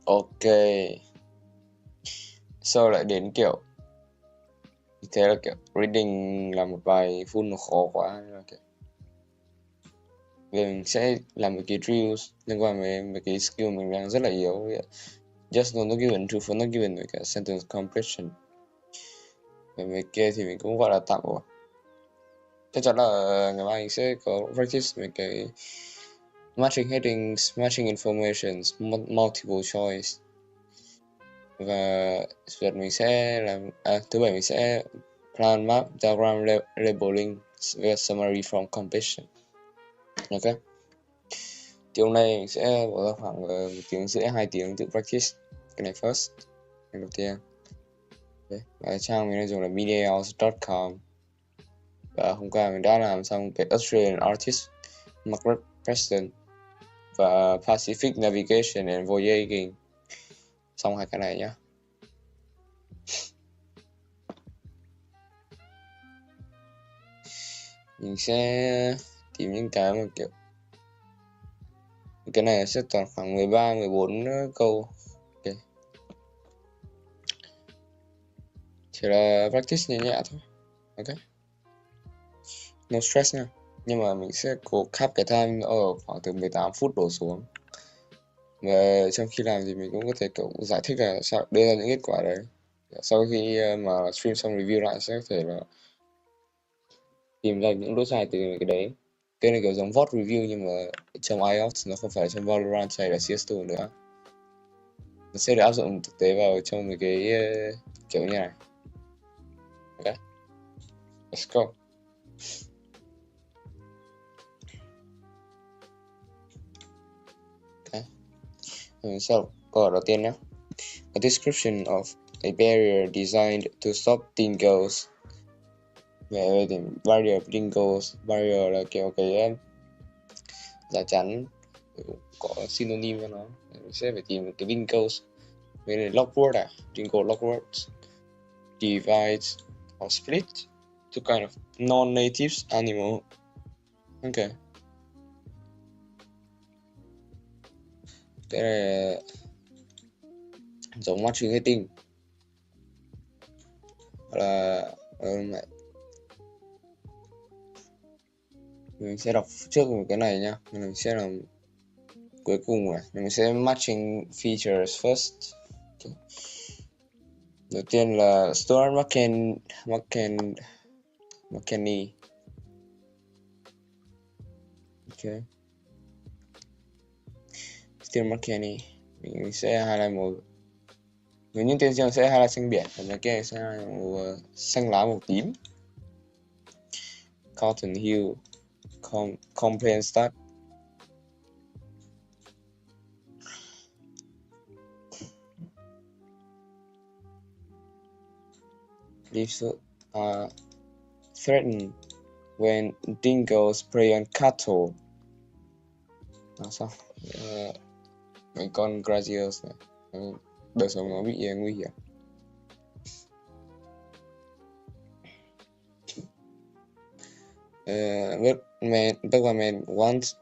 Ok, sau lại đến kiểu thế là kiểu reading là một bài full nó khó quá, nên là kiểu mình sẽ làm một cái drills liên quan với mấy cái skill mình đang rất là yếu. Just no, not given, true for not given với cả sentence completion. Về mấy kia thì mình cũng gọi là tạm ổn. Chắc chắn là ngày mai mình sẽ có practice về cái matching headings, matching informations, multiple choice. Và chủ nhật mình sẽ làm, thứ bảy mình sẽ plan map, diagram, labeling, với summary from completion. Ok. Thì hôm nay mình sẽ bỏ ra khoảng 1 tiếng rưỡi 2 tiếng tự practice cái này first, cái đầu tiên. Và trang mình đang dùng là mediahouse.com. Và hôm qua mình đã làm xong cái Australian Artist, Margaret Preston và Pacific Navigation and Voyaging. Xong hai cái này nhá. Mình sẽ tìm những cái mà kiểu cái này sẽ toàn khoảng 13, 14 câu. Ok. Chỉ là practice nhẹ nhẹ thôi. Ok. No stress nha. Nhưng mà mình sẽ cố cap cái time ở khoảng từ 18 phút đổ xuống. Và trong khi làm thì mình cũng có thể kiểu giải thích là sao đưa ra những kết quả đấy. Sau khi mà stream xong review lại sẽ có thể là tìm ra những lỗi sai từ cái đấy. Cái này kiểu giống vote review nhưng mà trong ielts nó không phải trong Valorant hay là CS2 nữa. Nó sẽ được áp dụng thực tế vào trong mấy cái kiểu như này. Ok, let's go. Okay. Sau câu hỏi đầu tiên nhé. A description of a barrier designed to stop dingoes. Về thì barrier dingoes, barrier là kiểu cái rào chắn, có synonym cho nó. Mình sẽ phải tìm cái dingoes. Với này lockwood dingo lockwood divides or split to kind of non-native animal. Ok. Cái này giống matching heading là mình sẽ đọc trước một cái này nhá, mình sẽ làm cuối cùng này, mình sẽ matching features first. Okay. Đầu tiên là Stuart McKinney. Ok. Stuart McKinney mình sẽ highlight màu, với những tên riêng sẽ highlight xanh biển, còn cái kia sẽ highlight màu xanh lá, màu tím. Cotton Hill complaint start. Leaves threatened when dingoes prey on cattle. Sao? Mấy con graziers này đời sống nó bị nguy hiểm. Government wants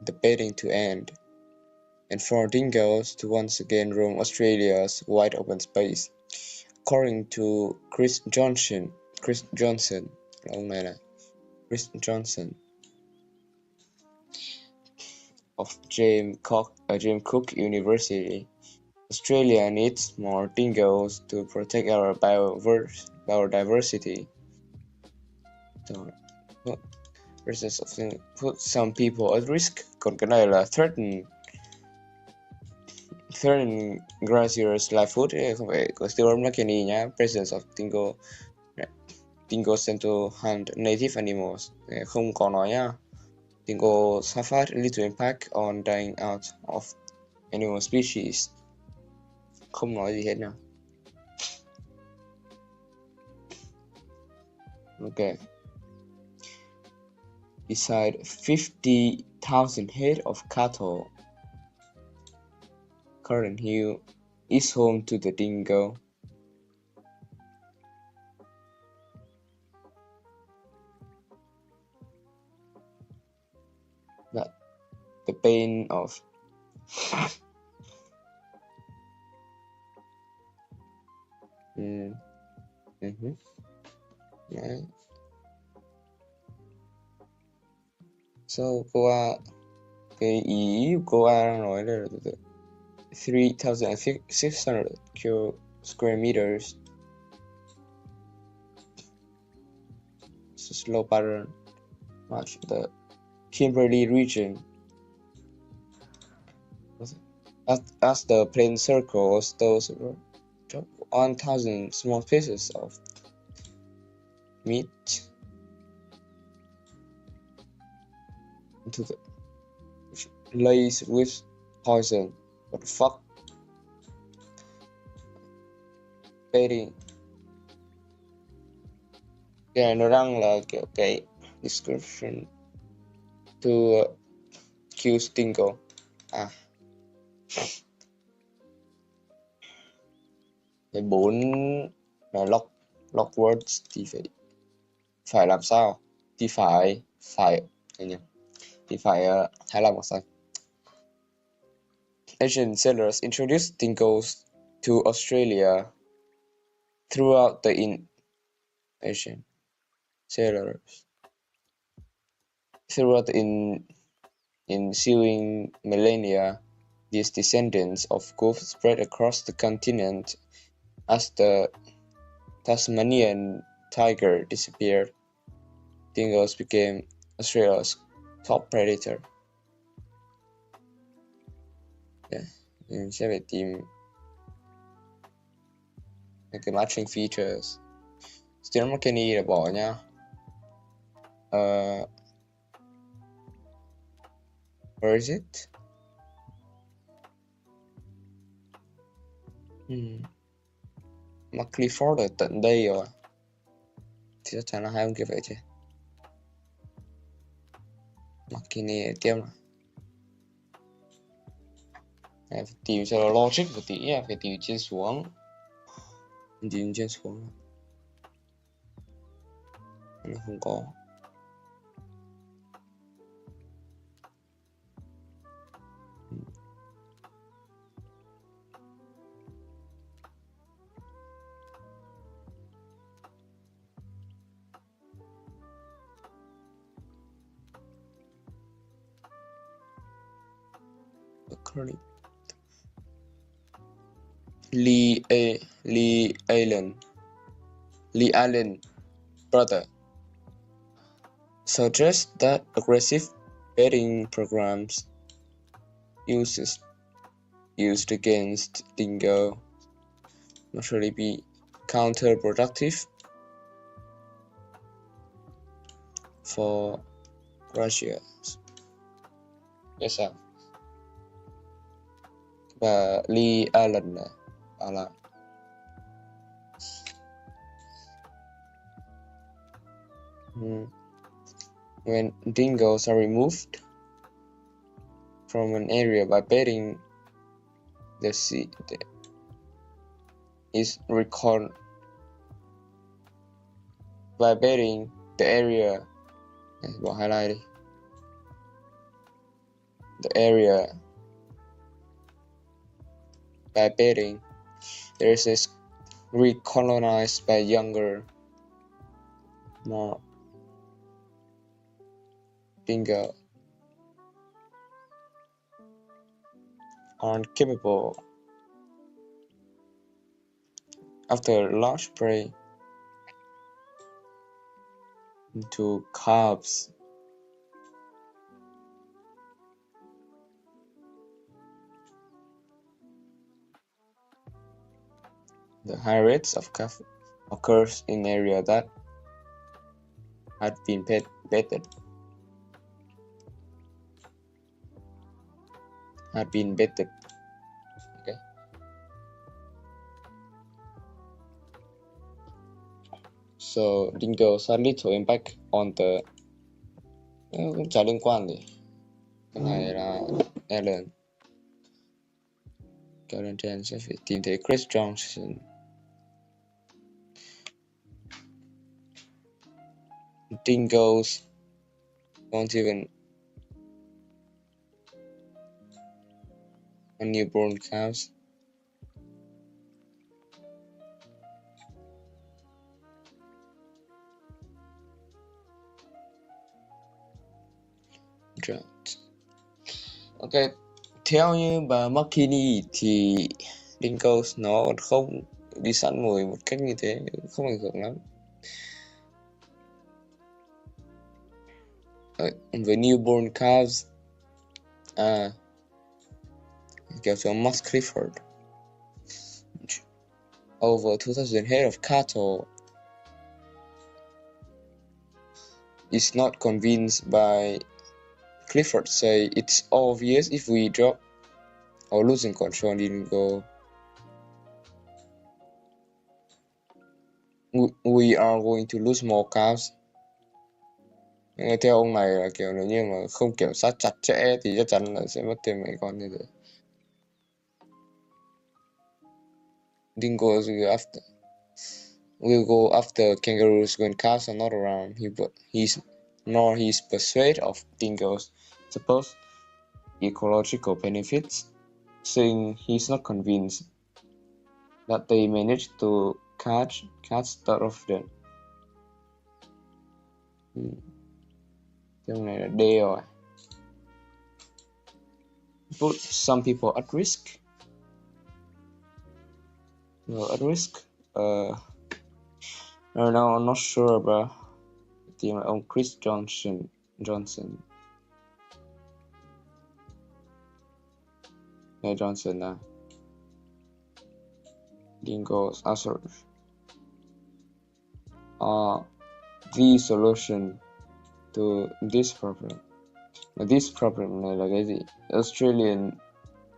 the baiting to end and for dingoes to once again roam Australia's wide open space. According to Chris Johnson là ông này Chris Johnson of James Cook University, Australia needs more dingoes to protect our biodiversity. Presence of put some people at risk. Còn cái này là threaten graziers livelihood, không phải có Stuart McKinney nhá. Presence of dingo sent to hunt native animals, không có nói nhá. Dingo suffered little impact on dying out of animal species, không nói gì hết nào. Ok. Beside 50,000 head of cattle, Current Hill is home to the dingo. That the pain of Đấy. So cô A, cái ý của cô A đang nói đây là 3,600 square meters. Slow pattern match the Kimberley region. As the plane circles those 1,000 small pieces of meat into the laced with poison. What the fuck? Baiting. Cái này nó đang là kiểu cái description to kill Stingo. Cái 4 là lock words thì phải làm sao? Thì phải hay làm sao? Asian settlers introduced dingoes to Australia throughout the Asian settlers throughout the ensuing millennia. These descendants of wolves spread across the continent as the Tasmanian tiger disappeared. Dingoes became Australia's top predator. Mình sẽ phải tìm cái matching features. Steel McKinney là bỏ nha. Where is it? McClifford ở tận đây rồi. Thì chắc chắn là hai ông kia phải chứ. McKinney tiếp nào. Phải tìm cho nó logic một tí nha, phải tìm trên xuống. Tìm trên xuống. Nó không có. Lee Allen brother suggests that aggressive betting programs used against dingo must really be counterproductive for Russia. Yes, sir. Và Lee Allen bảo là when dingoes are removed from an area by betting, the sea is by betting the area. Bỏ highlight đi. The area by betting there is recolonized by younger, more dingo aren't capable after large prey into calves. The high rates of calf occurs in area that had been betted. Okay. So dingoes had little impact on the cũng chả liên quan gì. Cái này là Allen. Karen Chen sẽ phải tìm thấy Chris Johnson. Dingoes won't even on newborn calves. Ok, theo như bà McKinney thì Dingoes nó không đi săn mồi một cách như thế, không ảnh hưởng lắm. Với newborn calves, kéo cho Max Clifford, over 2,000 head of cattle, is not convinced by Clifford say it's obvious if we drop or losing control Dingo. We are going to lose more calves. Theo ông này là kiểu nếu như mà không kiểm soát chặt chẽ thì chắc chắn là sẽ mất thêm mấy con như thế. Dingoes will go after kangaroos when calves are not around. He's persuaded of dingoes' supposed ecological benefits, saying he's not convinced that they manage to catch cats that often. Cái này là D rồi. Put some people at risk. No, at risk. No, I'm not sure about team ông Chris Johnson. Yeah, Johnson. Dingoes are the solution to this problem. This problem này là cái gì? Australian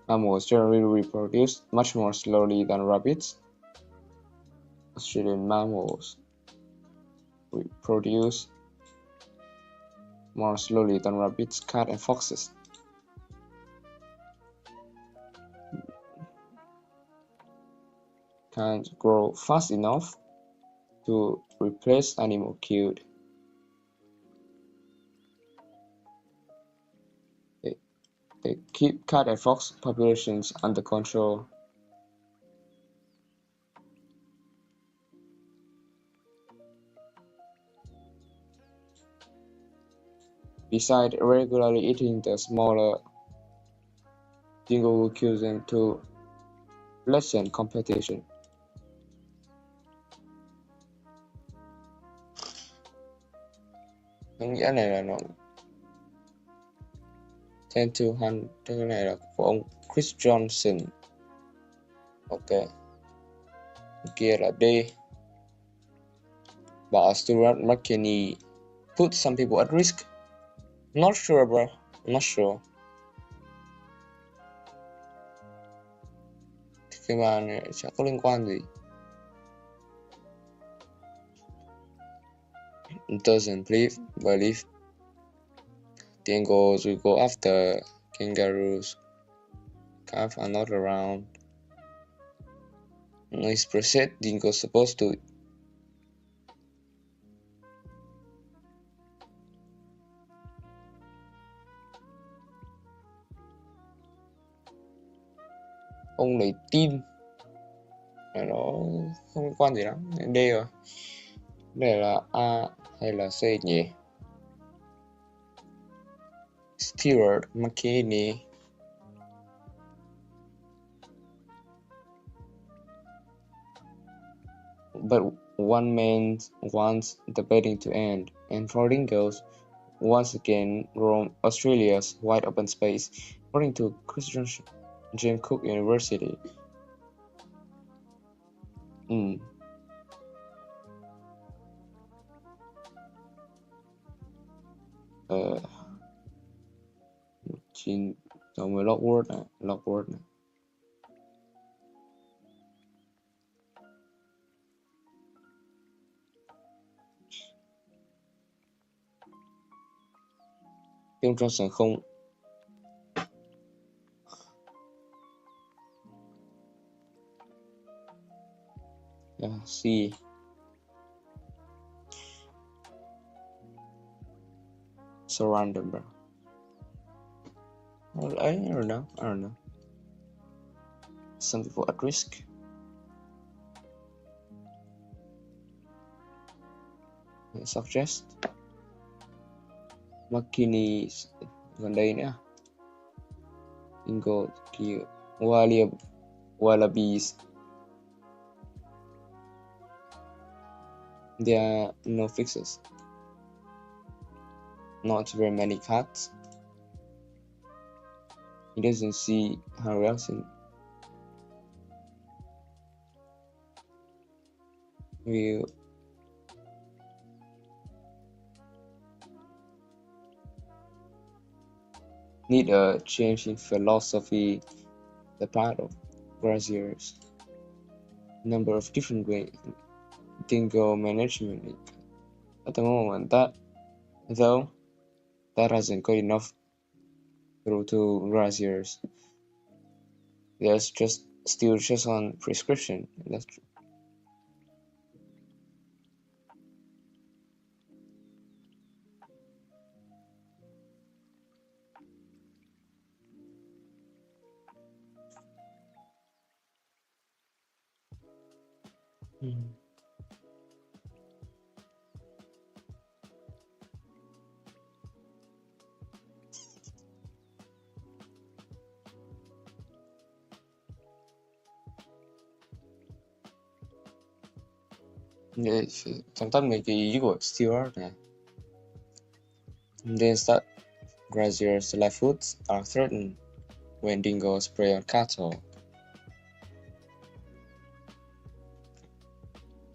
mammals generally reproduce much more slowly than rabbits. Australian mammals reproduce more slowly than rabbits, cats, and foxes. Can't grow fast enough to replace animal killed. They keep cat and fox populations under control. Besides regularly eating the smaller, dingo will kill them to lessen competition. Nghĩa này là nó 10 to 100, cái này là của ông Chris Johnson. Ok, kia là D. Bà Stuart McKinney put some people at risk. Not sure bro, not sure. Thì cái bà này chẳng có liên quan gì. Doesn't believe dingoes will go after kangaroos. Calves are not around. It's perceived dingoes supposed to ông này tin là nó không liên quan gì lắm. D rồi. Đây là A hay là C nhỉ? Stuart McKinney. But one man wants the betting to end, and for dingoes once again roam Australia's wide open space, according to Christian James Cook University. Chín giống với Lockwood này. Tim Johnson không. C. So random, bro. I don't know. Some people at risk. Suggest McKinney gần đây nữa. dingo, wallabies. There are no fixes. Not very many cats. He doesn't see harassing. We need a change in philosophy, the part of graziers. Number of different ways. Dingo management. At the moment, though, that hasn't got enough through to graziers. There's still just on prescription. That's true. Sometimes make you go still nè. Then start graziers' livelihoods are threatened when dingoes prey on cattle.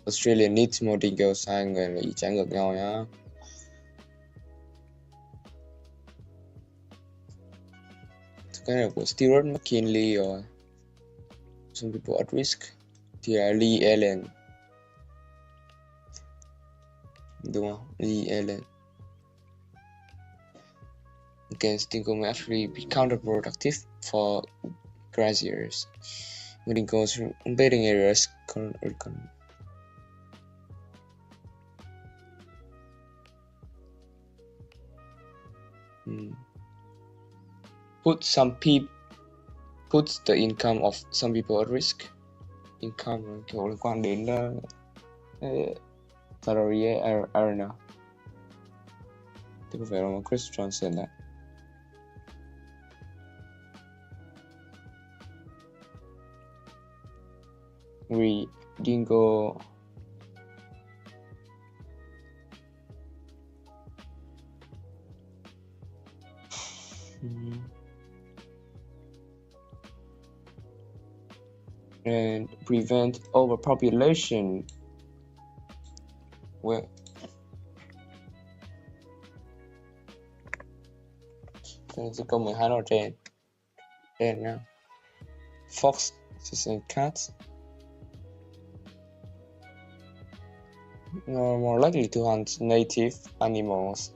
Australia needs more dingoes. Hai người là ý trái ngược nhau nhá. Cái này của Stewart McKinley or some people at risk thì là Lee Allen, đúng không? Lee Allen. Against dingo may actually be counterproductive for graziers. When dingoes from invading areas puts the income of some people at risk. Income kiểu liên quan đến salary earner. Thế có phải là Chris Johnson đấy. Dingo and prevent overpopulation. Well, sẽ câu 12 ở trên nha. Foxes and cats are more likely to hunt native animals.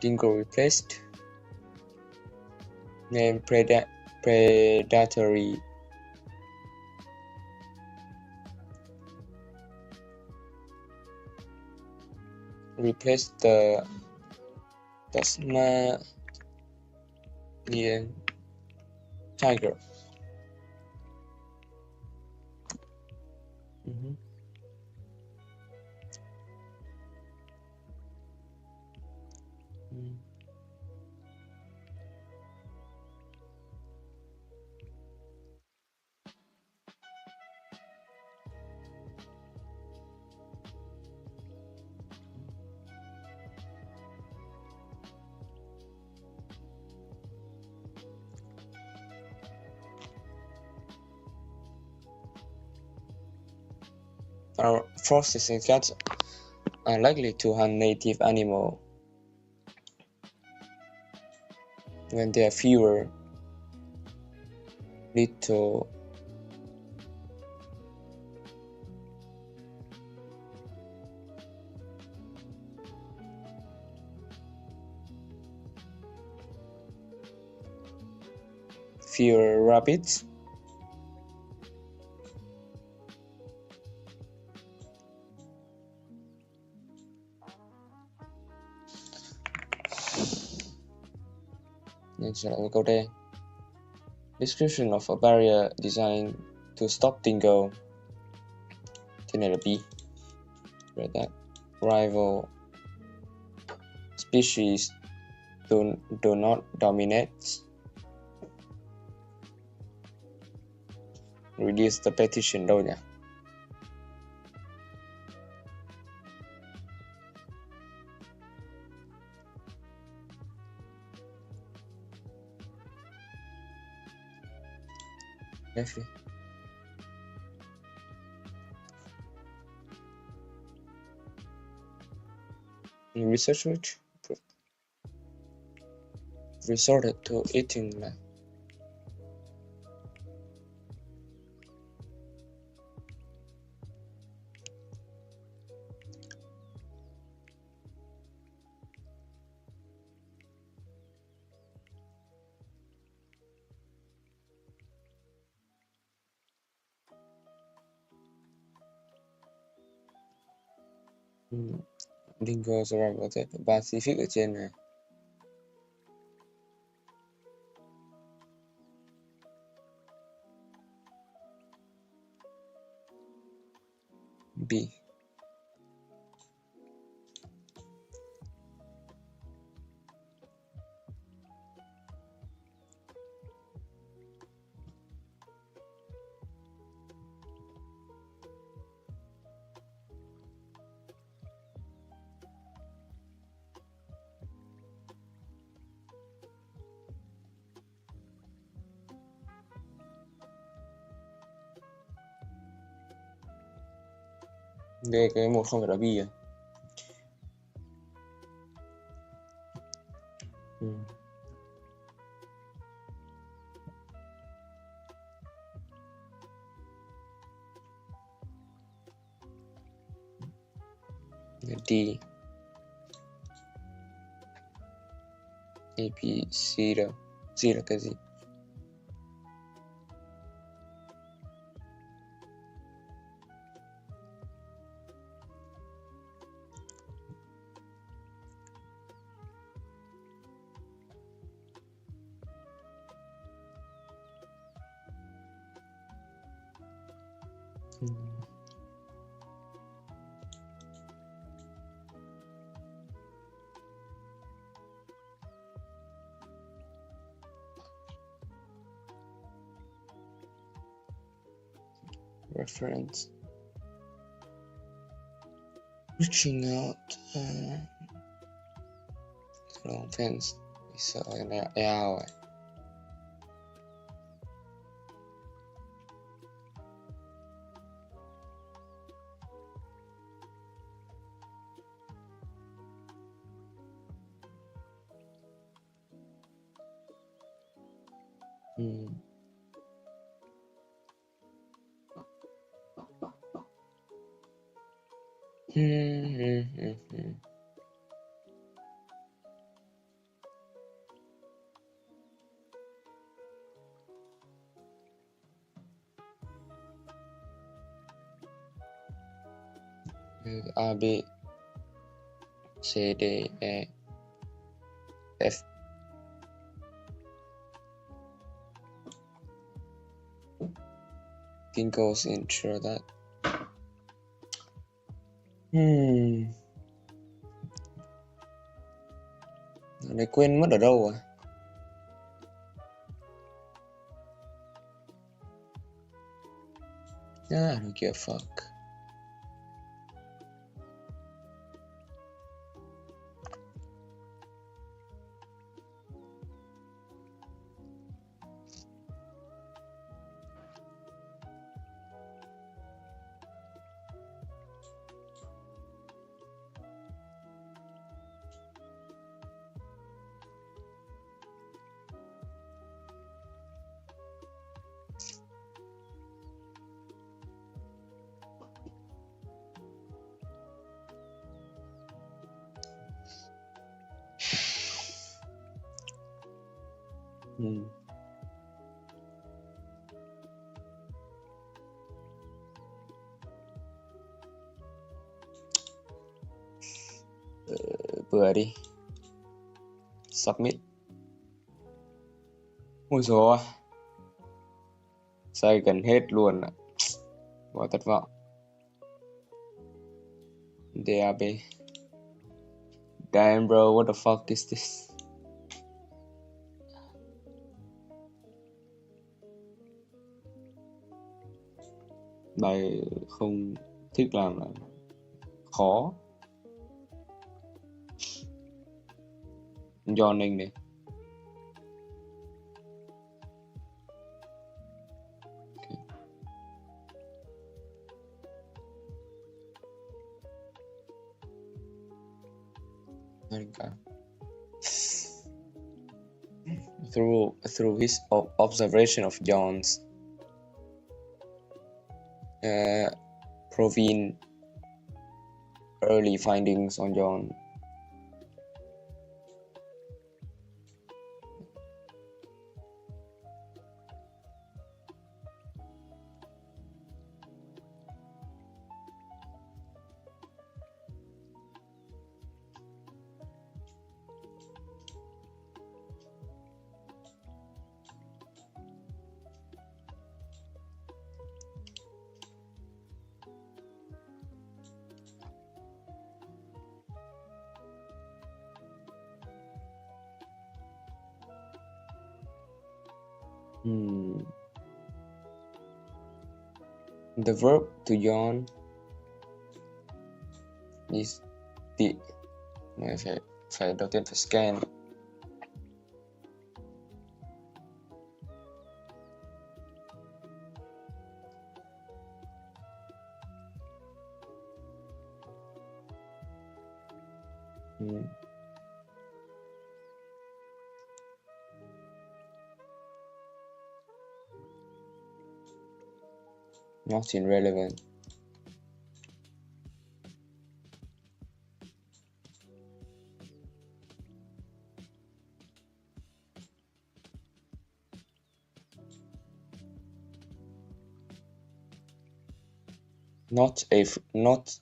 Dingo replaced. Name predatory. Replace the Tasmanian tiger. Our foxes and cats are likely to hunt native animal when there are fewer little fewer rabbits. Nên trở lại với câu D. Description of a barrier designed to stop dingo. Thế này là B. Right, that rival species do not dominate. Reduce the petition đâu nhỉ? Left đi. Research which resorted to eating là dingoes around có thể Pacific ở trên này. B. Đây cái một không phải là B à? D. A, B, C đâu? C là cái gì? Reference. Reaching out. Long fence. Sợ cái này là eo rồi. A, B, C, D, E, F. Think goes into that. Này quên mất ở đâu rồi. I don't give a fuck. Bữa đi. Submit. Ôi dồi, xây gần hết luôn ạ. Quá thất vọng. DAB. Damn bro, what the fuck is this? Bài không thích làm là khó. Yawning này. Through his observation of John's Provine early findings on John. The verb to yawn is the phải đầu tiên phải scan. Not irrelevant.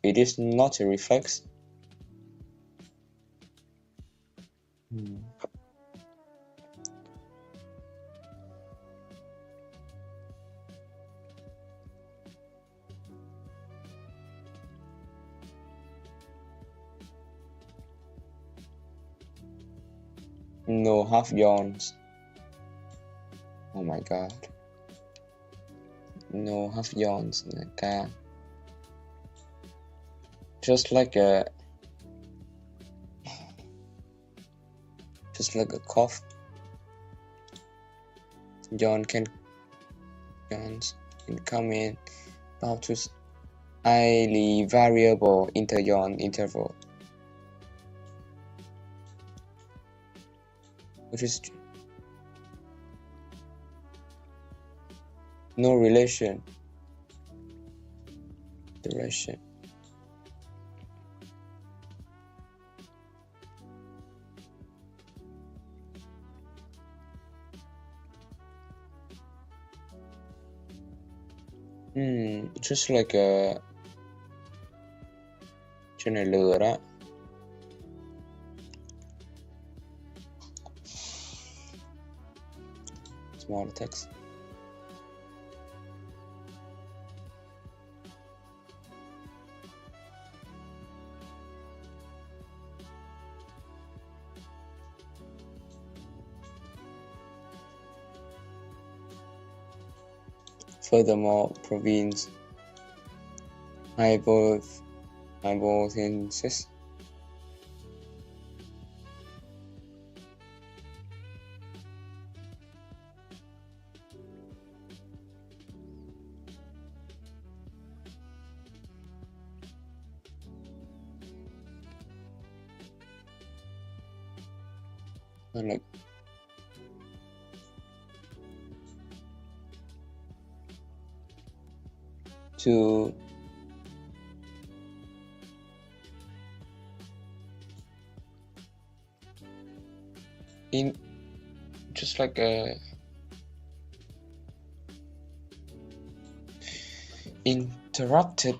It is not a reflex. No half yawns. Oh my god. No half yawns in the car. Just like a cough. Yawns can come in up to highly variable inter-yawn interval, which is no relation duration. Just like a trên này lừa đó. Small text. Furthermore, Provine's hypothesis like to It's like a interrupted.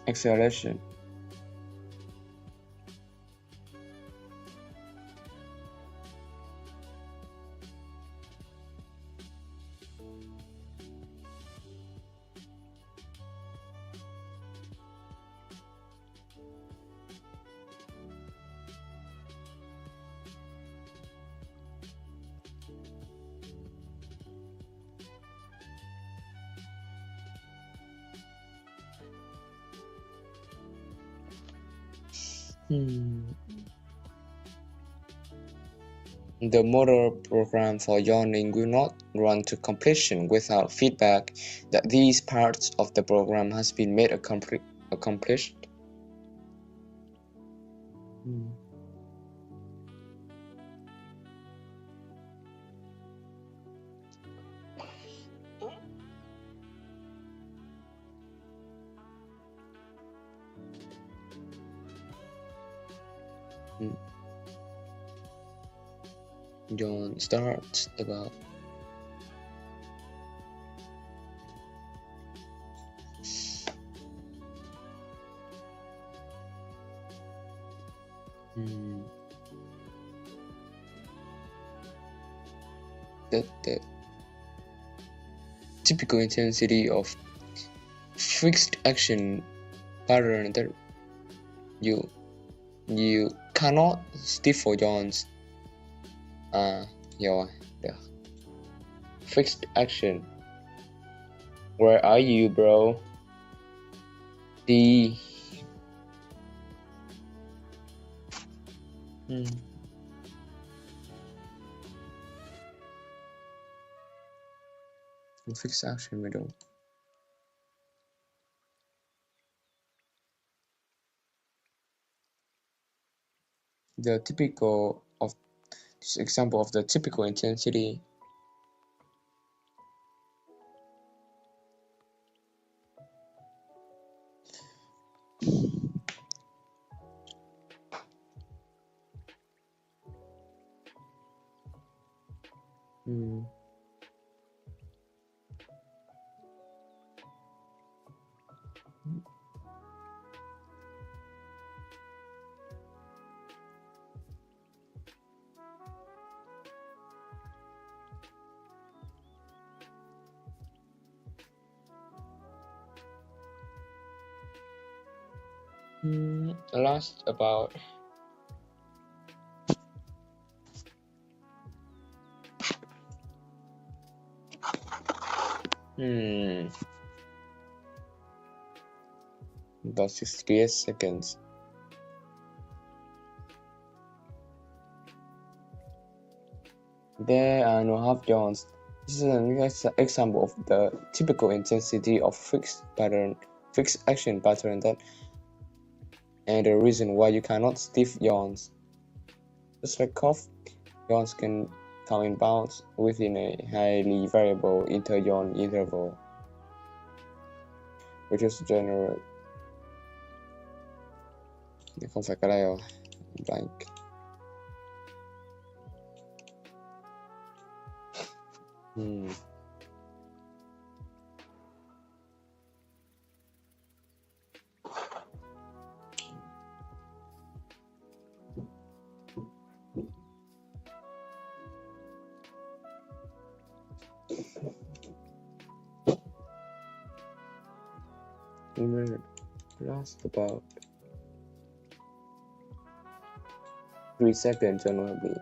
Acceleration. The motor program for yawning will not run to completion without feedback that these parts of the program has been made accomplished. Yawn starts about the typical intensity of fixed action pattern that you cannot stiff for yawns. The fixed action. Where are you, bro? The fixed action middle. The typical of this example of the typical intensity. Last about about 68 seconds. There are no half yawns. This is an example of the typical intensity of fixed action pattern that, and the reason why you cannot stiff yawns. Just like cough, yawns can come in bouts within a highly variable inter-yawn interval, which is general. Không phải cái đây rồi, blank. It lasts about 3 seconds generally.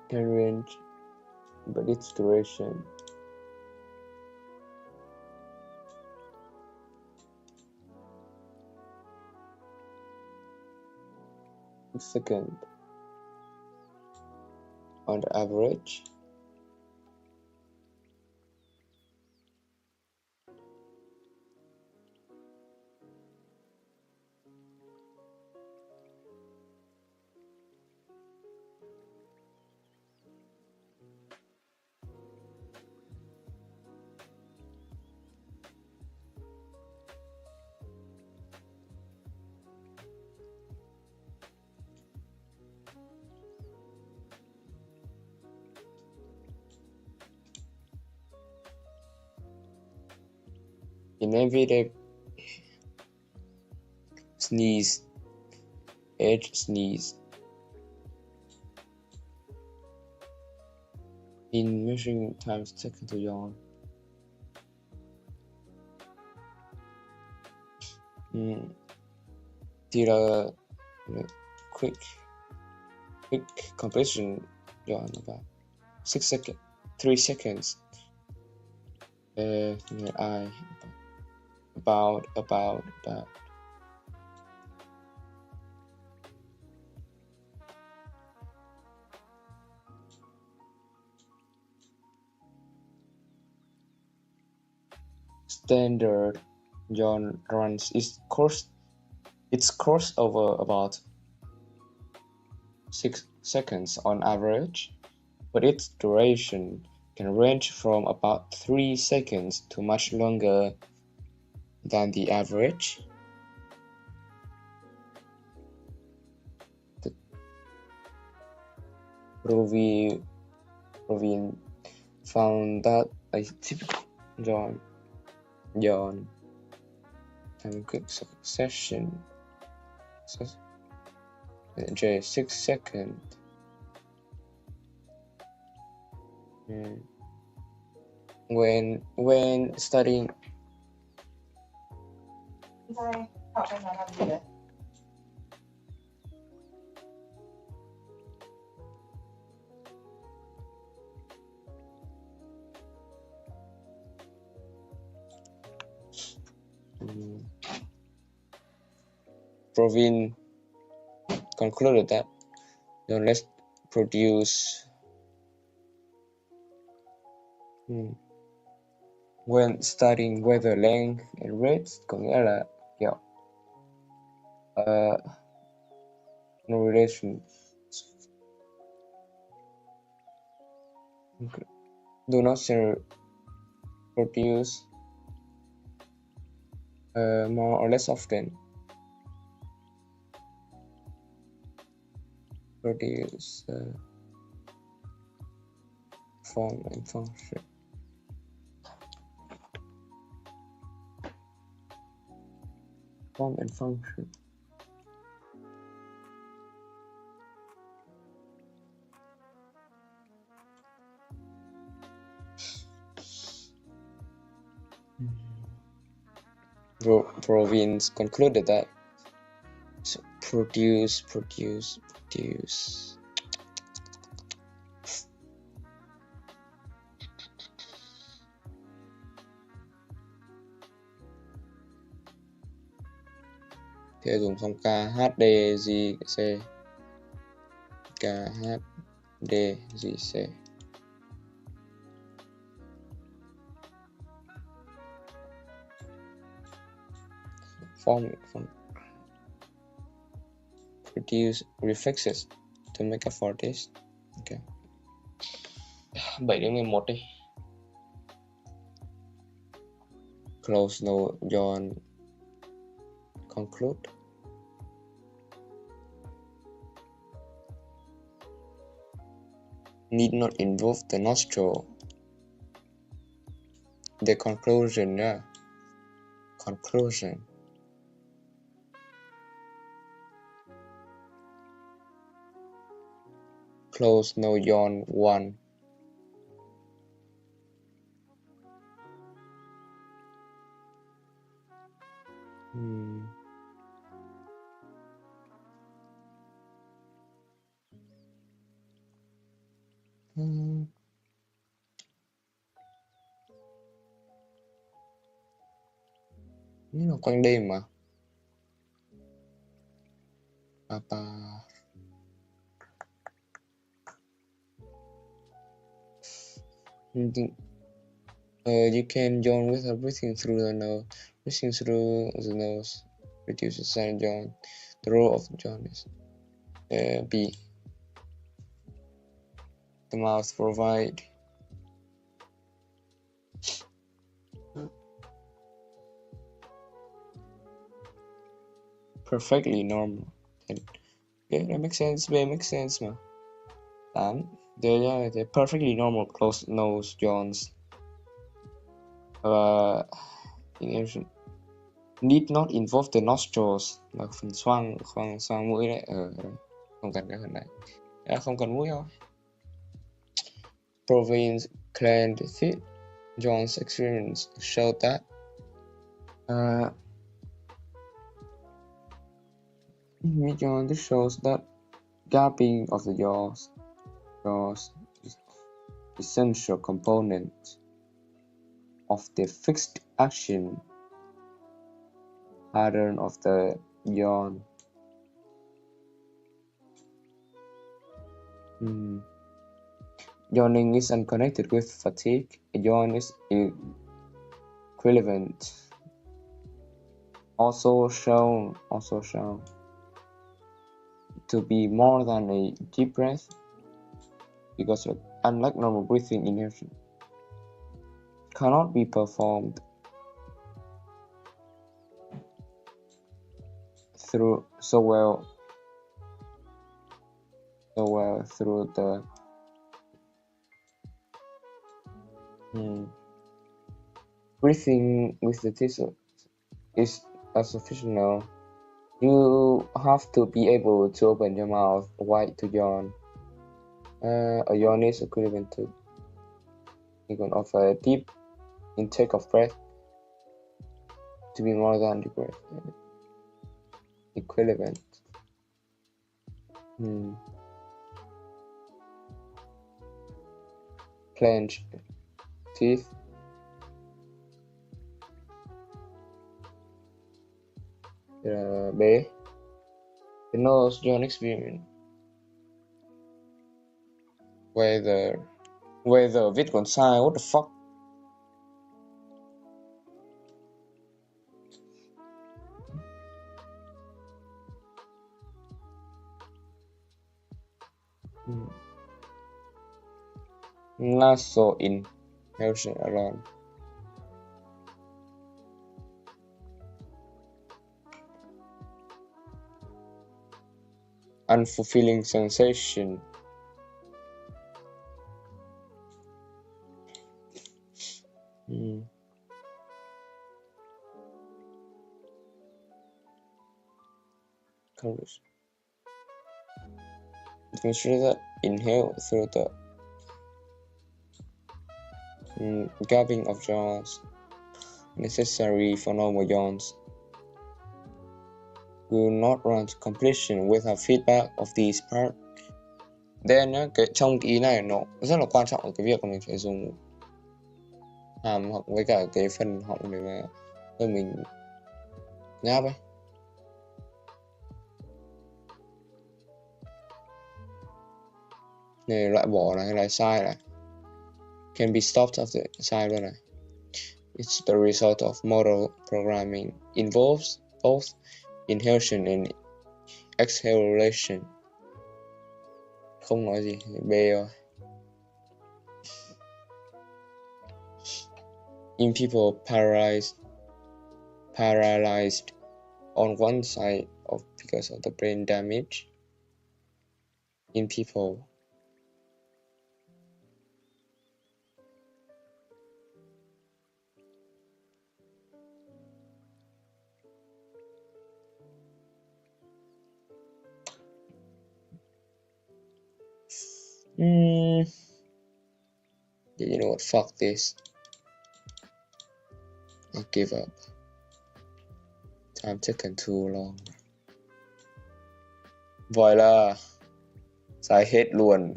Can range, but its duration. Second on the average. In everyday sneeze, age sneeze. In measuring times taken to yawn. Thì là quick compression yawn about 6 seconds, 3 seconds. I about standard yawn runs its course over about 6 seconds on average, but its duration can range from about 3 seconds to much longer than the average. The Provine found that a typical yawn in quick succession 6 seconds. When studying Học em làm gì đấy? Provine concluded that let's produce when studying weather length and rates, có nghĩa là kiểu no relation, do not produce more or less often. Produce form and function. Form and function. Provines concluded that produce thì dùng xong KHDJC KHDJC form produce reflexes to make up for this. Okay. 7 đến 11 đi. Close no yawn conclude. Need not involve the nostril. The conclusion, yeah. Conclusion. Close no yawn 1. nó quanh đêm mà. Papa. You can yawn without breathing through the nose. Breathing through the nose reduces sign yawn. The role of yawn is B. The mouth provide perfectly normal. Okay, that makes sense. That makes sense mà. 8. They're perfectly normal closed nose yawns. Need not involve the nostrils là phần xoang mũi đấy. Không cần cái phần này. Không cần mũi thôi. Province cleansed teeth. John's experience showed that this shows that gapping of the jaws is essential component of the fixed action pattern of the yawn. Yawning is unconnected with fatigue. A yawn is equivalent. Also shown to be more than a deep breath, because unlike normal breathing, inhalation cannot be performed through so well through the breathing with the tissue is insufficient. You have to be able to open your mouth wide to yawn. A yawn is equivalent to of a deep intake of breath to be more than the breath. Equivalent. Clench teeth. B. The nose yawn experiment. Whether viết còn sai, what the fuck. Nasal inhalation alone. Unfulfilling sensation. Colors. Consider that inhale through the gapping of jaws necessary for normal yawns will not run to completion without feedback of these parts. Then trong cái ý này nó rất là quan trọng ở cái việc mà mình phải dùng hàm họng với cả cái phần họng để mà mình ngáp ấy. Này loại bỏ này hay là sai này. Can be stopped after sai luôn này. It's the result of model programming. Involves both inhalation and exhalation. Không nói gì, B rồi. In people paralyzed on one side because of the brain damage. In people you know what, fuck this. I give up. Time taken too long. Vậy là sai hết luôn.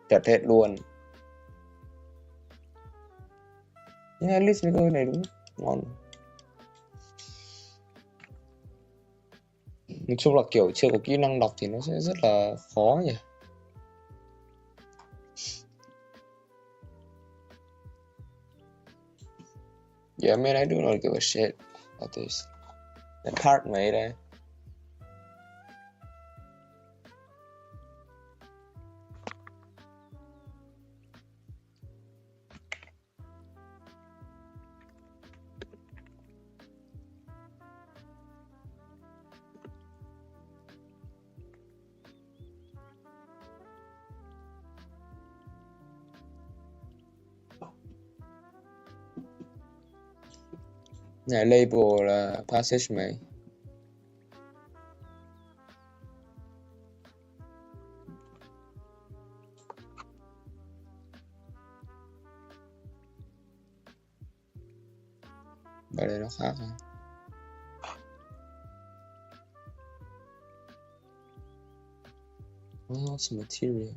Chặt hết luôn. Yeah, at least cái này đúng ngon. Nói chung là kiểu chưa có kỹ năng đọc thì nó sẽ rất là khó nhỉ. Yeah, man, I do not give a shit about this. The card made it. Này label là passage mày. Bài này nó khác hả? Oh, it's material.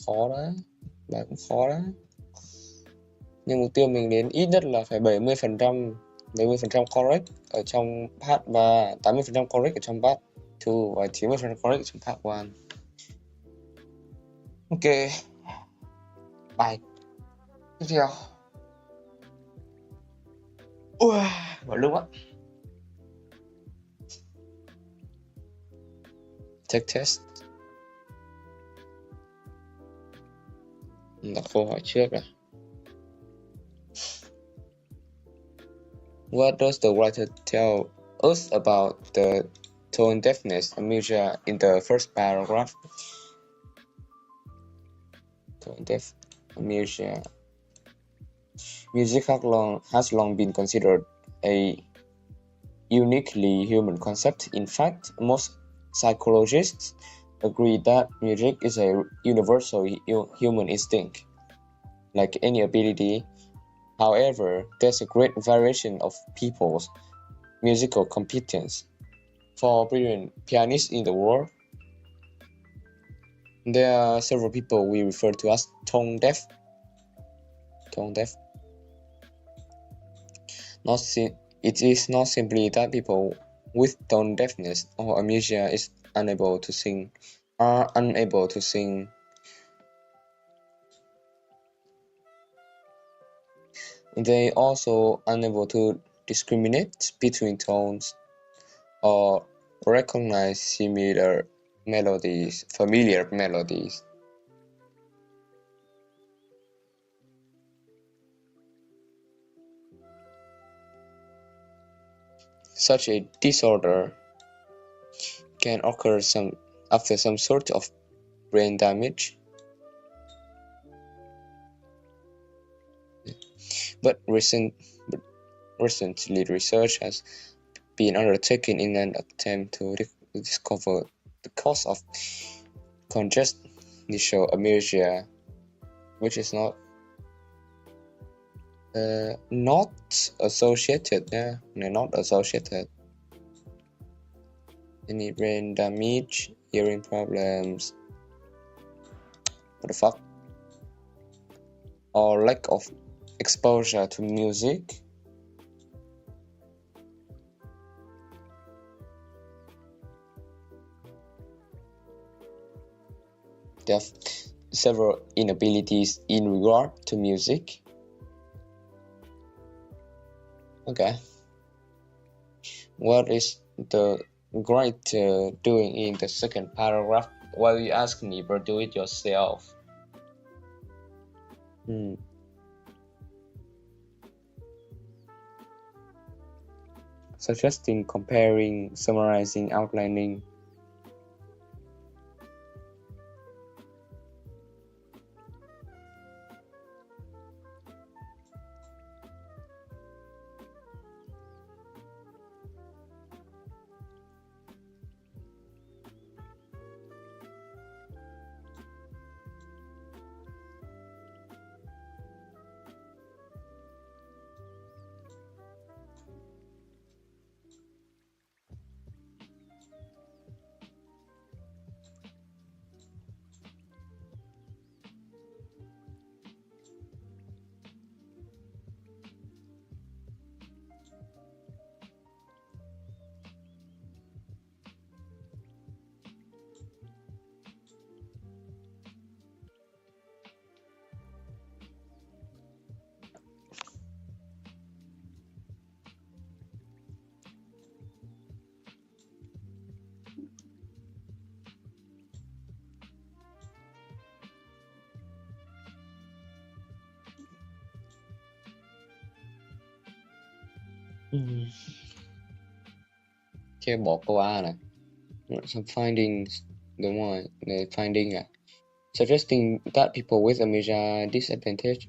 Khó đấy, bài cũng khó đấy. Nhưng mục tiêu mình đến ít nhất là phải 70% correct ở trong part 3, 80% correct ở trong part 2 và 90% correct ở trong part 1. Ok. Bài tiếp theo. Ui, vào lúc á. Take test. Đặt câu hỏi trước à. What does the writer tell us about the tone deafness amnesia in the first paragraph? Tone deaf amnesia. Music has long been considered a uniquely human concept. In fact, most psychologists agree that music is a universal human instinct, like any ability. However, there's a great variation of people's musical competence. For brilliant pianists in the world, there are several people we refer to as tone deaf. It is not simply that people with tone deafness or amnesia are unable to sing. They also unable to discriminate between tones or recognize familiar melodies. Such a disorder can occur after some sort of brain damage, but recently research has been undertaken in an attempt to discover the cause of congenital amnesia, which is not associated. Any brain damage, hearing problems, what the fuck, or lack of exposure to music. There are several inabilities in regard to music. Okay. What is the writer doing in the second paragraph? Why you ask me, but do it yourself. suggesting, comparing, summarizing, outlining. Ok, bỏ câu A này. Some findings, đúng rồi, finding suggesting that people with a major disadvantage